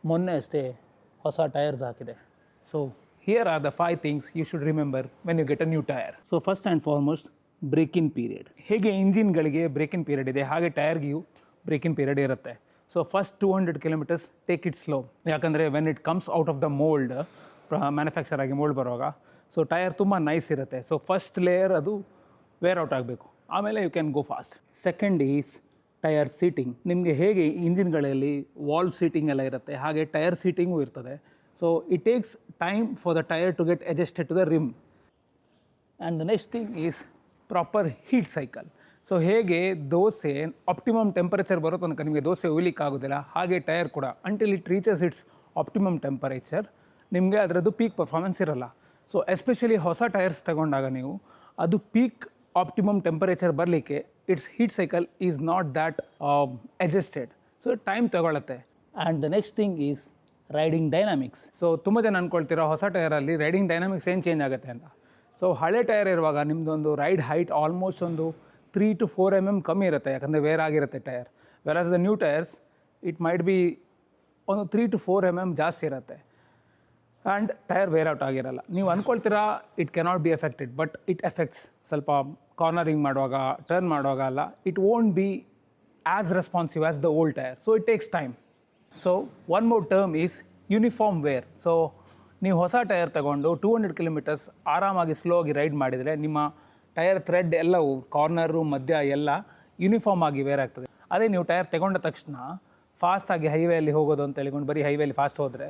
ಮೊನ್ನೆ ಅಷ್ಟೇ ಹೊಸ ಟೈರ್ಸ್ ಹಾಕಿದೆ. So here are the 5 things you should remember when you get a new tyre. So first and foremost break in period. ಹೇಗೆ ಇಂಜಿನ್ಗಳಿಗೆ break in period ಇದೆ ಹಾಗೆ ಟೈರ್ಗಿಯೂ ಬ್ರೇಕ್ ಇನ್ ಪೀರಿಯಡ್ ಇರುತ್ತೆ. So first 200 kilometres take it slow. ಯಾಕಂದರೆ when it comes out of the mould, manufacture ಆಗಿ mould ಬರುವಾಗ so tyre ತುಂಬ ನೈಸ್ ಇರುತ್ತೆ. ಸೊ ಫಸ್ಟ್ ಲೇಯರ್ ಅದು ವೇರ್ ಔಟ್ ಆಗಬೇಕು, ಆಮೇಲೆ you can go fast. Second is tyre seating. ನಿಮಗೆ ಹೇಗೆ ಇಂಜಿನ್ಗಳಲ್ಲಿ ವಾಲ್ವ್ ಸೀಟಿಂಗ್ ಎಲ್ಲ ಇರುತ್ತೆ ಹಾಗೆ ಟೈರ್ ಸೀಟಿಂಗು ಇರ್ತದೆ. So it takes time for the tyre to get adjusted to the rim. And the next thing is proper heat cycle. So ಹೇಗೆ dosa optimum temperature ಬರೋ ತನಕ ನಿಮಗೆ ದೋಸೆ ಉಯ್ಲಿಕ್ಕೆ ಆಗೋದಿಲ್ಲ, ಹಾಗೆ ಟೈರ್ ಕೂಡ until it reaches its optimum temperature ನಿಮಗೆ ಅದರದ್ದು peak performance ಇರೋಲ್ಲ. ಸೊ ಎಸ್ಪೆಷಲಿ ಹೊಸ ಟೈರ್ಸ್ ತಗೊಂಡಾಗ ನೀವು ಅದು ಪೀಕ್ ಆಪ್ಟಿಮಮ್ ಟೆಂಪರೇಚರ್ ಬರಲಿಕ್ಕೆ it's heat cycle is not that adjusted. So time ತಗೊಳುತ್ತೆ. And the next thing is riding dynamics. So ತುಂಬ ಜನ ಅಂದ್ಕೊಳ್ತೀರಾ ಹೊಸ ಟೈರಲ್ಲಿ ರೈಡಿಂಗ್ ಡೈನಾಮಿಕ್ಸ್ ಏನು ಚೇಂಜ್ ಆಗುತ್ತೆ ಅಂತ. ಸೊ ಹಳೆ ಟೈರ್ ಇರುವಾಗ ನಿಮ್ಮದೊಂದು ರೈಡ್ ಹೈಟ್ ಆಲ್ಮೋಸ್ಟ್ ಒಂದು 3 to 4 mm ಕಮ್ಮಿ ಇರುತ್ತೆ, ಯಾಕಂದರೆ ವೇರ್ ಆಗಿರುತ್ತೆ tyre. Versus the new tyres it might be ಒಂದು 3 to 4 mm ಜಾಸ್ತಿ ಇರುತ್ತೆ ಆ್ಯಂಡ್ ಟೈರ್ ವೇರ್ ಔಟ್ ಆಗಿರಲ್ಲ. ನೀವು ಅಂದ್ಕೊಳ್ತೀರಾ it cannot be affected, but it affects. ಸ್ವಲ್ಪ ಕಾರ್ನರಿಂಗ್ ಮಾಡುವಾಗ, ಟರ್ನ್ ಮಾಡುವಾಗ ಅಲ್ಲ, it won't be as responsive as the old tyre. So it takes time. So one more term is uniform wear. So ನೀವು ಹೊಸ tyre ತಗೊಂಡು 200 kilometres ಆರಾಮಾಗಿ slow ಆಗಿ ride ಮಾಡಿದರೆ ನಿಮ್ಮ ಟೈರ್ ಥ್ರೆಡ್ ಎಲ್ಲವೂ ಕಾರ್ನರು ಮಧ್ಯ ಎಲ್ಲ ಯೂನಿಫಾರ್ಮ್ ಆಗಿ ವೇರ್ ಆಗ್ತದೆ. ಅದೇ ನೀವು ಟೈರ್ ತಗೊಂಡ ತಕ್ಷಣ ಫಾಸ್ಟಾಗಿ ಹೈವೇಯಲ್ಲಿ ಹೋಗೋದು ಅಂತ ಹೇಳಿಕೊಂಡು ಬರೀ ಹೈವೇಲಿ ಫಾಸ್ಟ್ ಹೋದರೆ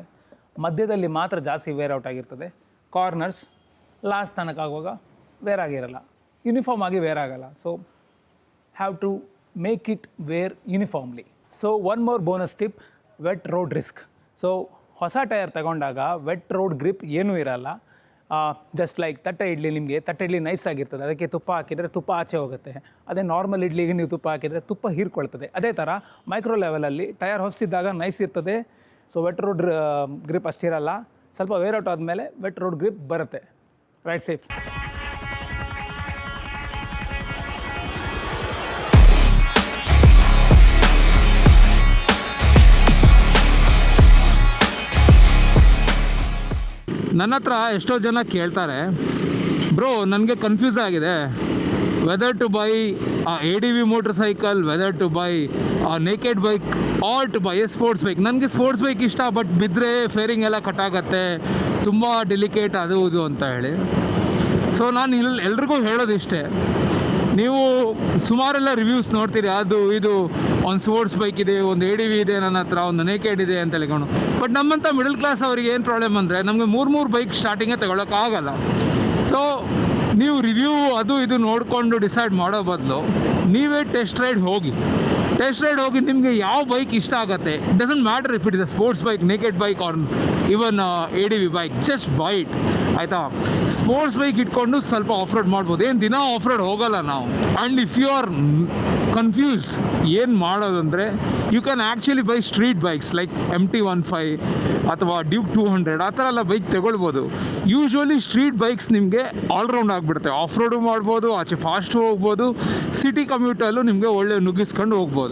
ಮಧ್ಯದಲ್ಲಿ ಮಾತ್ರ ಜಾಸ್ತಿ ವೇರ್ ಔಟ್ ಆಗಿರ್ತದೆ. ಕಾರ್ನರ್ಸ್ ಲಾಸ್ಟ್ ತನಕ ಆಗುವಾಗ ವೇರ್ ಆಗಿರಲ್ಲ, ಯೂನಿಫಾರ್ಮ್ ಆಗಿ ವೇರ್ ಆಗಲ್ಲ. So have to make it wear uniformly. So one more bonus tip, wet road risk. So ಹೊಸ ಟೈರ್ ತಗೊಂಡಾಗ ವೆಟ್ ರೋಡ್ ಗ್ರಿಪ್ ಏನೂ ಇರಲ್ಲ. ಜಸ್ಟ್ ಲೈಕ್ ತಟ್ಟೆ ಇಡ್ಲಿ, ನಿಮಗೆ ತಟ್ಟೆ ಇಡ್ಲಿ ನೈಸ್ ಆಗಿರ್ತದೆ, ಅದಕ್ಕೆ ತುಪ್ಪ ಹಾಕಿದರೆ ತುಪ್ಪ ಆಚೆ ಹೋಗುತ್ತೆ. ಅದೇ ನಾರ್ಮಲ್ ಇಡ್ಲಿಗೆ ನೀವು ತುಪ್ಪ ಹಾಕಿದರೆ ತುಪ್ಪ ಹೀರ್ಕೊಳ್ತದೆ. ಅದೇ ಥರ ಮೈಕ್ರೋ ಲೆವೆಲಲ್ಲಿ ಟೈರ್ ಹೊಸದಿದ್ದಾಗ ನೈಸ್ ಇರ್ತದೆ. ಸೊ ವೆಟ್ ರೋಡ್ ಗ್ರಿಪ್ ಅಷ್ಟಿರಲ್ಲ, ಸ್ವಲ್ಪ ವೇರ್ ಔಟ್ ಆದಮೇಲೆ ವೆಟ್ ರೋಡ್ ಗ್ರಿಪ್ ಬರುತ್ತೆ. Right safe. ನನ್ನ ಹತ್ರ ಎಷ್ಟೋ ಜನ ಕೇಳ್ತಾರೆ, ಬ್ರೋ ನನಗೆ ಕನ್ಫ್ಯೂಸ್ ಆಗಿದೆ whether to buy ADV motorcycle, whether to buy naked bike or to buy a sports bike. ನನಗೆ ಸ್ಪೋರ್ಟ್ಸ್ ಬೈಕ್ ಇಷ್ಟ, ಬಟ್ ಬಿದ್ದರೆ ಫೇರಿಂಗ್ ಎಲ್ಲ ಕಟ್ಟಾಗತ್ತೆ, ತುಂಬ ಡೆಲಿಕೇಟ್ ಅದು ಇದು ಅಂತ ಹೇಳಿ. ಸೊ ನಾನು ಎಲ್ರಿಗೂ ಹೇಳೋದಿಷ್ಟೇ, ನೀವು ಸುಮಾರೆಲ್ಲ ರಿವ್ಯೂಸ್ ನೋಡ್ತೀರಿ, ಅದು ಇದು ಒಂದು ಸ್ಪೋರ್ಟ್ಸ್ ಬೈಕ್ ಇದೆ, ಒಂದು ADV ಇದೆ ನನ್ನ ಹತ್ರ, ಒಂದು ನೇಕೆಡ್ ಇದೆ ಅಂತ ಹೇಳ್ಕೊಂಡು. ಬಟ್ ನಮ್ಮಂಥ ಮಿಡಲ್ ಕ್ಲಾಸ್ ಅವರಿಗೆ ಏನು ಪ್ರಾಬ್ಲಮ್ ಅಂದರೆ ನಮಗೆ 3 ಬೈಕ್ ಸ್ಟಾರ್ಟಿಂಗೇ ತಗೊಳ್ಳೋಕ್ಕಾಗಲ್ಲ. ಸೊ ನೀವು ರಿವ್ಯೂ ಅದು ಇದು ನೋಡಿಕೊಂಡು ಡಿಸೈಡ್ ಮಾಡೋ ಬದಲು ನೀವೇ ಟೆಸ್ಟ್ ರೈಡ್ ಹೋಗಿ ನಿಮಗೆ ಯಾವ ಬೈಕ್ ಇಷ್ಟ ಆಗುತ್ತೆ. It doesn't matter if it is a sports bike, naked bike or even ADV bike, just buy it, ಆಯಿತಾ. ಸ್ಪೋರ್ಟ್ಸ್ ಬೈಕ್ ಇಟ್ಕೊಂಡು ಸ್ವಲ್ಪ ಆಫ್ ರೋಡ್ ಮಾಡ್ಬೋದು, ಏನು ದಿನ ಆಫ್ ರೋಡ್ ಹೋಗಲ್ಲ ನಾವು. And if you are confused ಏನು ಮಾಡೋದಂದರೆ you can actually buy street bikes like MT-15 ಅಥವಾ ಡ್ಯೂಕ್ 200, ಆ ಥರ ಎಲ್ಲ ಬೈಕ್ ತಗೊಳ್ಬೋದು. ಯೂಶ್ವಲಿ ಸ್ಟ್ರೀಟ್ ಬೈಕ್ಸ್ ನಿಮಗೆ ಆಲ್ರೌಂಡ್ ಆಗಿಬಿಡುತ್ತೆ, ಆಫ್ ರೋಡು ಮಾಡ್ಬೋದು, ಆಚೆ ಫಾಸ್ಟು ಹೋಗ್ಬೋದು, ಸಿಟಿ ಕಮ್ಯೂಟಲ್ಲೂ ನಿಮಗೆ ಒಳ್ಳೆ ನುಗ್ಗಿಸ್ಕೊಂಡು ಹೋಗ್ಬೋದು.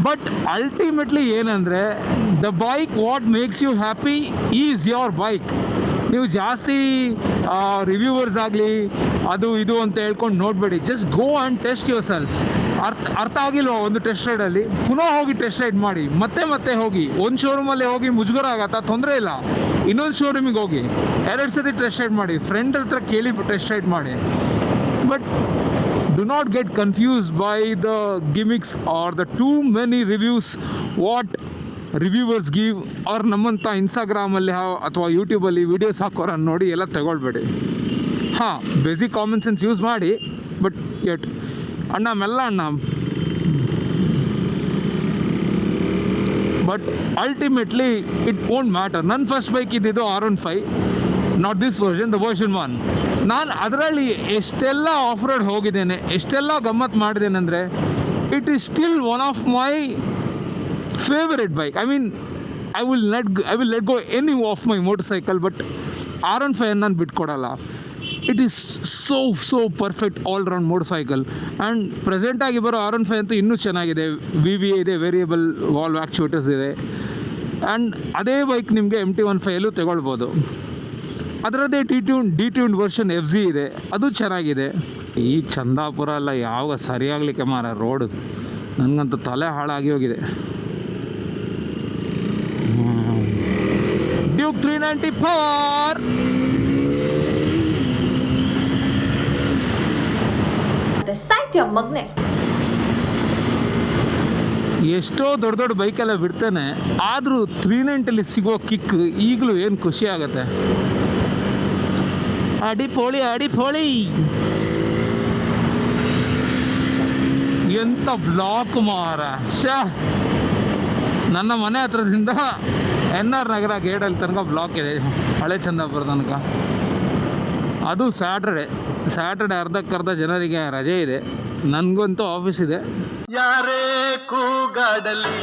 ಬಟ್ ಅಲ್ಟಿಮೇಟ್ಲಿ ಏನಂದರೆ the bike what makes you happy is your bike. ನೀವು ಜಾಸ್ತಿ ರಿವ್ಯೂವರ್ಸ್ ಆಗಲಿ ಅದು ಇದು ಅಂತ ಹೇಳ್ಕೊಂಡು ನೋಡಬೇಡಿ. Just go and test yourself. ಅರ್ಥ ಆಗಿಲ್ವ ಒಂದು ಟೆಸ್ಟ್ ರೈಡಲ್ಲಿ, ಪುನಃ ಹೋಗಿ ಟೆಸ್ಟ್ ರೈಡ್ ಮಾಡಿ, ಮತ್ತೆ ಹೋಗಿ. ಒಂದು ಶೋರೂಮಲ್ಲಿ ಹೋಗಿ ಮುಜುಗರ ಆಗತ್ತಾ, ತೊಂದರೆ ಇಲ್ಲ, ಇನ್ನೊಂದು ಶೋರೂಮಿಗೆ ಹೋಗಿ 2 ಸತಿ ಟೆಸ್ಟ್ ರೈಡ್ ಮಾಡಿ, ಫ್ರೆಂಡ್ ಹತ್ರ ಕೇಳಿ ಟೆಸ್ಟ್ ರೈಡ್ ಮಾಡಿ. But do not get confused by the gimmicks or the too many reviews what reviewers give, or ನಮ್ಮಂಥ ಇನ್ಸ್ಟಾಗ್ರಾಮಲ್ಲಿ ಅಥವಾ ಯೂಟ್ಯೂಬಲ್ಲಿ ವೀಡಿಯೋಸ್ ಹಾಕೋರನ್ನು ನೋಡಿ ಎಲ್ಲ ತಗೊಳ್ಬೇಡಿ. ಹಾಂ, ಬೇಸಿಕ್ ಕಾಮನ್ ಸೆನ್ಸ್ ಯೂಸ್ ಮಾಡಿ, ಬಟ್ ಎಟ್ ಅಣ್ಣ ಮೆಲ್ಲ ಅಣ್ಣ. But ultimately it won't matter. ನನ್ನ ಫಸ್ಟ್ ಬೈಕ್ ಇದ್ದಿದ್ದು R15, not this version, the version 1. ನಾನು ಅದರಲ್ಲಿ ಎಷ್ಟೆಲ್ಲ ಆಫ್ ರೋಡ್ ಹೋಗಿದ್ದೇನೆ, ಎಷ್ಟೆಲ್ಲ ಗಮ್ಮತ್ತು ಮಾಡಿದ್ದೇನೆ ಅಂದರೆ it is still one of my favourite bike. I mean I will let go any of my motorcycle, but R15 ನಾನು ಬಿಟ್ಕೊಡಲ್ಲ. It is so perfect all round motorcycle. And ಪ್ರೆಸೆಂಟಾಗಿ ಬರೋ R15 ಅಂತೂ ಇನ್ನೂ ಚೆನ್ನಾಗಿದೆ. VVA ಇದೆ, variable valve actuators ಇದೆ, and ಅದೇ ಬೈಕ್ ನಿಮಗೆ MT-15 ತಗೊಳ್ಬೋದು. ಅದರದ್ದೇ ಡಿಟ್ಯೂನ್ಡ್ ವರ್ಷನ್ FZ ಇದೆ, ಅದು ಚೆನ್ನಾಗಿದೆ. ಈ ಚಂದಾಪುರ ಎಲ್ಲ ಯಾವಾಗ ಸರಿಯಾಗಲಿಕ್ಕೆ ಮಾರ ರೋಡು, ನನಗಂತೂ ತಲೆ ಹಾಳಾಗಿ ಹೋಗಿದೆ. ಡ್ಯೂಕ್ 394 ಸಾಹಿತ್ಯ ಮಗ್ನೆ. ಎಷ್ಟೋ ದೊಡ್ಡ ದೊಡ್ಡ ಬೈಕೆಲ್ಲ ಬಿಡ್ತಾನೆ, ಆದರೂ 390 ಸಿಗೋ ಕಿಕ್ ಈಗಲೂ ಏನು ಖುಷಿ ಆಗುತ್ತೆ. ಅಡಿಪೋಳಿ ಅಡಿಪೋಳಿ. ಎಂಥ ಬ್ಲಾಕ್ ಮಾರ ಶಾ. ನನ್ನ ಮನೆ ಹತ್ರದಿಂದ NR ನಗರ ಗೇಟಲ್ಲಿ ತನಕ ಬ್ಲಾಕ್ ಇದೆ, ಹಳೆ ಚಂದಾಪುರ ತನಕ. ಅದು ಸ್ಯಾಟರ್ಡೆ ಅರ್ಧಕ್ಕರ್ಧ ಜನರಿಗೆ ರಜೆ ಇದೆ, ನನಗಂತೂ ಆಫೀಸ್ ಇದೆ. ಯಾರೇ ಕೂಗಾಡಲಿ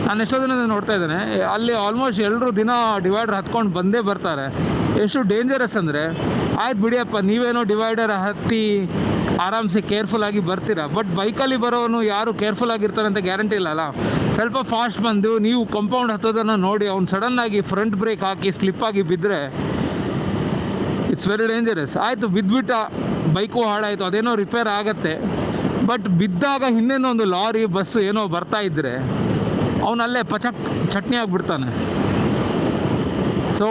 ನಾನು ಎಷ್ಟೋ ದಿನ ನೋಡ್ತಾ ಇದ್ದೇನೆ, ಅಲ್ಲಿ ಆಲ್ಮೋಸ್ಟ್ ಎಲ್ಲರೂ ದಿನ ಡಿವೈಡರ್ ಹತ್ಕೊಂಡು ಬಂದೇ ಬರ್ತಾರೆ. ಎಷ್ಟು ಡೇಂಜರಸ್ ಅಂದರೆ, ಆಯ್ತು ಬಿಡಿಯಪ್ಪ ನೀವೇನೋ ಡಿವೈಡರ್ ಹತ್ತಿ ಆರಾಮ್ಸೆ ಕೇರ್ಫುಲ್ಲಾಗಿ ಬರ್ತೀರಾ, ಬಟ್ ಬೈಕಲ್ಲಿ ಬರೋನು ಯಾರು ಕೇರ್ಫುಲ್ ಆಗಿರ್ತಾರೆ ಅಂತ ಗ್ಯಾರಂಟಿ ಇಲ್ಲಲ್ಲ. ಸ್ವಲ್ಪ ಫಾಸ್ಟ್ ಬಂದು ನೀವು ಕಂಪೌಂಡ್ ಹತ್ತೋದನ್ನು ನೋಡಿ ಅವ್ನು ಸಡನ್ನಾಗಿ ಫ್ರಂಟ್ ಬ್ರೇಕ್ ಹಾಕಿ ಸ್ಲಿಪ್ಪಾಗಿ ಬಿದ್ದರೆ ಇಟ್ಸ್ ವೆರಿ ಡೇಂಜರಸ್. ಆಯಿತು ಬಿದ್ದುಬಿಟ್ಟ, ಬೈಕು ಹಾಳಾಯಿತು, ಅದೇನೋ ರಿಪೇರ್ ಆಗುತ್ತೆ. ಬಟ್ ಬಿದ್ದಾಗ ಹಿಂದೆನೋ ಒಂದು ಲಾರಿ ಬಸ್ಸು ಏನೋ ಬರ್ತಾ ಇದ್ದರೆ ಅವನಲ್ಲೇ ಪಚಕ್ ಚಟ್ನಿ ಆಗಿಬಿಡ್ತಾನೆ. ಸೊ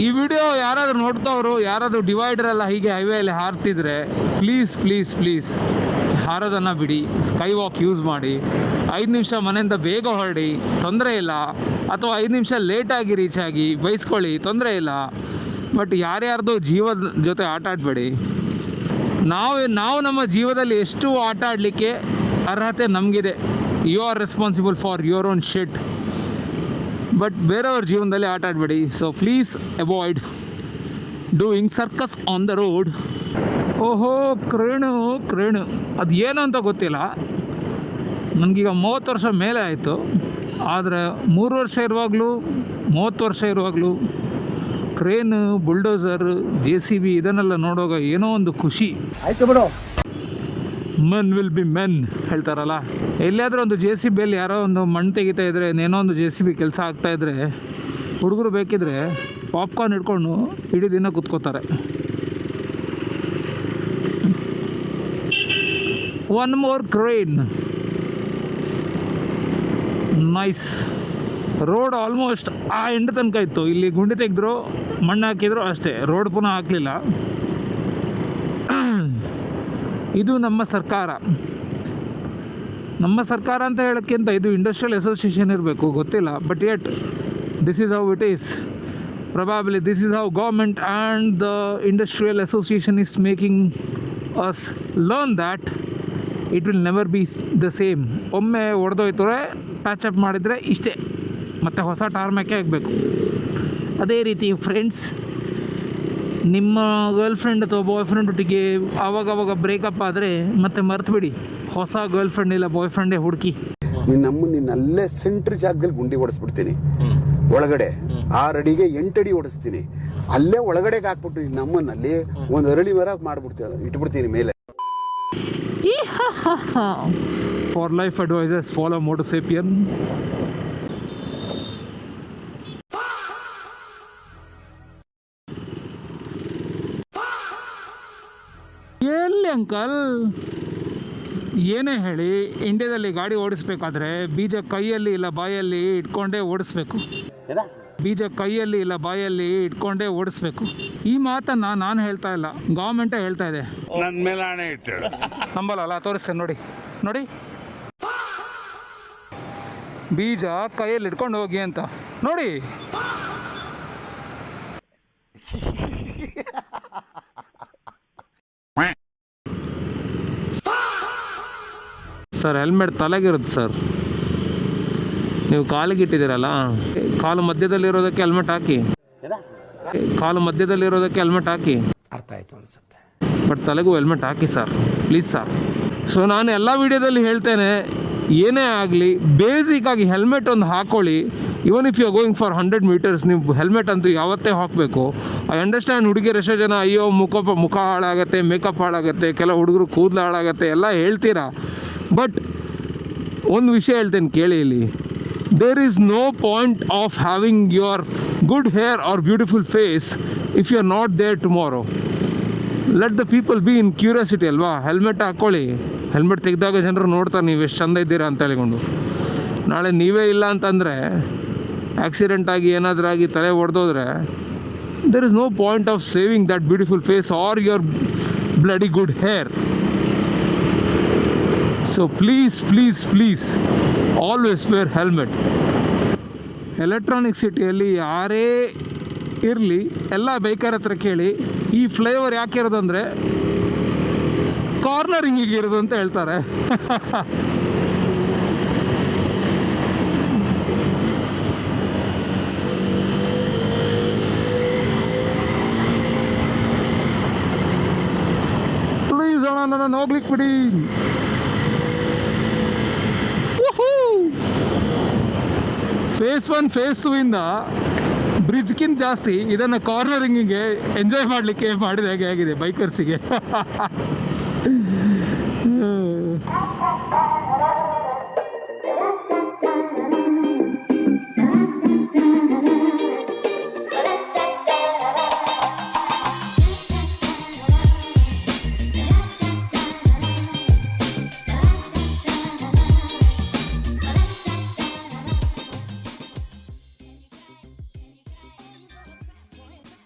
ಈ ವಿಡಿಯೋ ಯಾರಾದರೂ ನೋಡ್ತವ್ರು, ಯಾರಾದರೂ ಡಿವೈಡರೆಲ್ಲ ಹೀಗೆ ಹೈವೇಯಲ್ಲಿ ಹಾರ್ತಿದ್ರೆ ಪ್ಲೀಸ್ ಹಾರೋದನ್ನು ಬಿಡಿ, ಸ್ಕೈ ವಾಕ್ ಯೂಸ್ ಮಾಡಿ. 5 ನಿಮಿಷ ಮನೆಯಿಂದ ಬೇಗ ಹೊರಡಿ, ತೊಂದರೆ ಇಲ್ಲ. ಅಥವಾ 5 ನಿಮಿಷ ಲೇಟಾಗಿ ರೀಚ್ ಆಗಿ ಬೈಸ್ಕೊಳ್ಳಿ, ತೊಂದರೆ ಇಲ್ಲ. ಬಟ್ ಯಾರ್ಯಾರ್ದು ಜೀವದ ಜೊತೆ ಆಟ ಆಡಬೇಡಿ. ನಾವು ನಮ್ಮ ಜೀವದಲ್ಲಿ ಎಷ್ಟು ಆಟ ಆಡಲಿಕ್ಕೆ ಅರ್ಹತೆ ನಮಗಿದೆ. You are responsible for your own shit. But ಬೇರೆಯವ್ರ ಜೀವನದಲ್ಲಿ ಆಟ ಆಡಬೇಡಿ. So please avoid doing circus on the road. ಓಹೋ ಕ್ರೇಣು ಅದು ಏನು ಅಂತ ಗೊತ್ತಿಲ್ಲ. ನನಗೀಗ 30 ವರ್ಷ ಮೇಲೆ ಆಯಿತು. ಆದರೆ 3 ವರ್ಷ ಇರುವಾಗಲೂ 30 ವರ್ಷ ಇರುವಾಗಲೂ ಕ್ರೇನು, ಬುಲ್ಡೋಸರ್, JCB ಇದನ್ನೆಲ್ಲ ನೋಡುವಾಗ ಏನೋ ಒಂದು ಖುಷಿ. ಆಯ್ತು ಬಿಡು, ಮೆನ್ ವಿಲ್ ಬಿ ಮೆನ್ ಹೇಳ್ತಾರಲ್ಲ. ಎಲ್ಲಿಯಾದರೂ ಒಂದು JCBಯಲ್ಲಿ ಯಾರೋ ಒಂದು ಮಣ್ಣು ತೆಗಿತಾ ಇದ್ದರೆ, ಏನೋ ಒಂದು JCB ಕೆಲಸ ಆಗ್ತಾಯಿದ್ರೆ ಹುಡುಗರು ಬೇಕಿದ್ರೆ ಪಾಪ್ಕಾರ್ನ್ ಹಿಡ್ಕೊಂಡು ಇಡೀ ದಿನ ಕೂತ್ಕೋತಾರೆ. One more crane. Nice. Road almost ಆ ಎಂಡ್ ತನಕ ಇತ್ತು. ಇಲ್ಲಿ ಗುಂಡಿ ತೆಗೆದ್ರು, ಮಣ್ಣು ಹಾಕಿದ್ರು, ಅಷ್ಟೇ. ರೋಡ್ ಪುನಃ ಹಾಕಲಿಲ್ಲ. ಇದು ನಮ್ಮ ಸರ್ಕಾರ ಅಂತ ಹೇಳೋಕ್ಕಿಂತ ಇದು ಇಂಡಸ್ಟ್ರಿಯಲ್ ಅಸೋಸಿಯೇಷನ್ ಇರಬೇಕು, ಗೊತ್ತಿಲ್ಲ. But yet this is how it is. Probably this is how government and the industrial association is making us learn that it will never be the same. ಒಮ್ಮೆ ಹೊಡೆದೋಯ್ತರೆ ಪ್ಯಾಚಪ್ ಮಾಡಿದರೆ ಇಷ್ಟೇ, ಮತ್ತು ಹೊಸ ಟಾರ್ಮ್ಯಾಕೆ ಆಗಬೇಕು. ಅದೇ ರೀತಿ ಫ್ರೆಂಡ್ಸ್, ನಿಮ್ಮ ಗರ್ಲ್ಫ್ರೆಂಡ್ ಅಥವಾ ಬಾಯ್ ಫ್ರೆಂಡ್ ಒಟ್ಟಿಗೆ ಆವಾಗವಾಗ ಬ್ರೇಕಪ್ ಆದರೆ ಮತ್ತೆ ಮರ್ತುಬಿಡಿ, ಹೊಸ ಗರ್ಲ್ಫ್ರೆಂಡ್ ಇಲ್ಲ ಬಾಯ್ ಫ್ರೆಂಡೇ ಹುಡುಕಿ. ನಿನ್ನ ಅಲ್ಲೇ ಸೆಂಟ್ರ್ ಜಾಗದಲ್ಲಿ ಗುಂಡಿ ಹೊಡೆಸ್ಬಿಡ್ತೀನಿ. ಒಳಗಡೆ 6 ಅಡಿಗೆ 8 ಅಡಿ ಹೊಡೆಸ್ತೀನಿ. ಅಲ್ಲೇ ಒಳಗಡೆಗೆ ಹಾಕ್ಬಿಟ್ಟು ನಮ್ಮನ್ನಲ್ಲಿ ಒಂದು ಅರಳಿ ಮರ ಮಾಡ್ಬಿಡ್ತೀವಿ, ಇಟ್ಬಿಡ್ತೀನಿ ಮೇಲೆ. For life advisers follow Motosapien. ಎಲ್ಲಿ ಅಂಕಲ್ ಏನೇ ಹೇಳಿ, ಇಂಡಿಯಾದಲ್ಲಿ ಗಾಡಿ ಓಡಿಸ್ಬೇಕಾದ್ರೆ ಬೀಜ ಕೈಯಲ್ಲಿ ಇಲ್ಲ ಬಾಯಲ್ಲಿ ಇಟ್ಕೊಂಡೇ ಓಡಿಸ್ಬೇಕು. ಈ ಮಾತನ್ನು ನಾನು ಹೇಳ್ತಾ ಇಲ್ಲ, ಗೌರ್ಮೆಂಟೇ ಹೇಳ್ತಾ ಇದೆ. ನನ್ನ ಮೇಲೆ ಹಣೆ ಇಟ್ಟು ನಂಬಲ್ಲ, ತೋರಿಸ್ತೇನೆ ನೋಡಿ. ಬೀಜ ಕೈಯಲ್ಲಿ ಇಟ್ಕೊಂಡು ಹೋಗಿ ಅಂತ ನೋಡಿ. ಸರ್ ಹೆಲ್ಮೆಟ್ ತಲೆಗಿರುತ್ತೆ ಸರ್. ನೀವು ಕಾಲಿಗೆ ಇಟ್ಟಿದ್ದೀರಲ್ಲ, ಕಾಲು ಮಧ್ಯದಲ್ಲಿರೋದಕ್ಕೆ ಹೆಲ್ಮೆಟ್ ಹಾಕಿ. ಅರ್ಥ ಆಯ್ತು ಅನ್ಸುತ್ತೆ. ಬಟ್ ತಲೆಗೂ ಹೆಲ್ಮೆಟ್ ಹಾಕಿ ಸರ್, ಪ್ಲೀಸ್ ಸರ್. ಸೊ ನಾನು ಎಲ್ಲ ವೀಡಿಯೋದಲ್ಲಿ ಹೇಳ್ತೇನೆ, ಏನೇ ಆಗಲಿ ಬೇಸಿಕ್ಕಾಗಿ ಹೆಲ್ಮೆಟ್ ಒಂದು ಹಾಕ್ಕೊಳ್ಳಿ. Even if you are going for 100 metres, ನೀವು ಹೆಲ್ಮೆಟ್ ಅಂತೂ ಯಾವತ್ತೇ ಹಾಕಬೇಕು. ಐ ಅಂಡರ್ಸ್ಟ್ಯಾಂಡ್, ಹುಡುಗಿಯರು ಎಷ್ಟೋ ಜನ ಅಯ್ಯೋ ಮುಖ ಹಾಳಾಗುತ್ತೆ, ಮೇಕಪ್ ಹಾಳಾಗುತ್ತೆ, ಕೆಲವು ಹುಡುಗರು ಕೂದಲು ಹಾಳಾಗುತ್ತೆ ಎಲ್ಲ ಹೇಳ್ತೀರಾ. ಬಟ್ ಒಂದು ವಿಷಯ ಹೇಳ್ತೇನೆ ಕೇಳಿ ಇಲ್ಲಿ, there is no point of having your good hair or beautiful face if you are not there tomorrow. Let the people be in curiosity ಅಲ್ವಾ. ಹೆಲ್ಮೆಟ್ ಹಾಕ್ಕೊಳ್ಳಿ, ಹೆಲ್ಮೆಟ್ ತೆಗೆದಾಗ ಜನರು ನೋಡ್ತಾರೆ ನೀವು ಎಷ್ಟು ಚಂದ ಇದ್ದೀರಾ ಅಂತ ಹೇಳಿಕೊಂಡು. ನಾಳೆ ನೀವೇ ಇಲ್ಲ ಅಂತಂದರೆ ಆಕ್ಸಿಡೆಂಟ್ ಆಗಿ ಏನಾದರೂ ಆಗಿ ತಲೆ ಹೊಡೆದೋದ್ರೆ there is no point of saving that beautiful face or your bloody good hair. So please always wear helmet. Electronic ಸಿಟಿಯಲ್ಲಿ ಯಾರೇ ಇರಲಿ ಎಲ್ಲ ಬೈಕರ್ ಹತ್ರ ಕೇಳಿ, ಈ ಫ್ಲೈಓವರ್ ಯಾಕೆ ಇರೋದಂದರೆ ಕಾರ್ನರಿಂಗಿಗೆ ಇರೋದು ಅಂತ ಹೇಳ್ತಾರೆ. ಪ್ಲೀಸ್ ಅಣ್ಣ ನನ್ನ ಹೋಗ್ಲಿಕ್ಕೆ ಬಿಡಿ. ಫೇಸ್ 1 ಫೇಸ್ 2 ಇಂದ ಬ್ರಿಡ್ಜ್ಗಿಂತ ಜಾಸ್ತಿ ಇದನ್ನು ಕಾರ್ನರಿಂಗಿಗೆ ಎಂಜಾಯ್ ಮಾಡಲಿಕ್ಕೆ ಮಾಡಿದ ಹಾಗೆ ಆಗಿದೆ ಬೈಕರ್ಸಿಗೆ.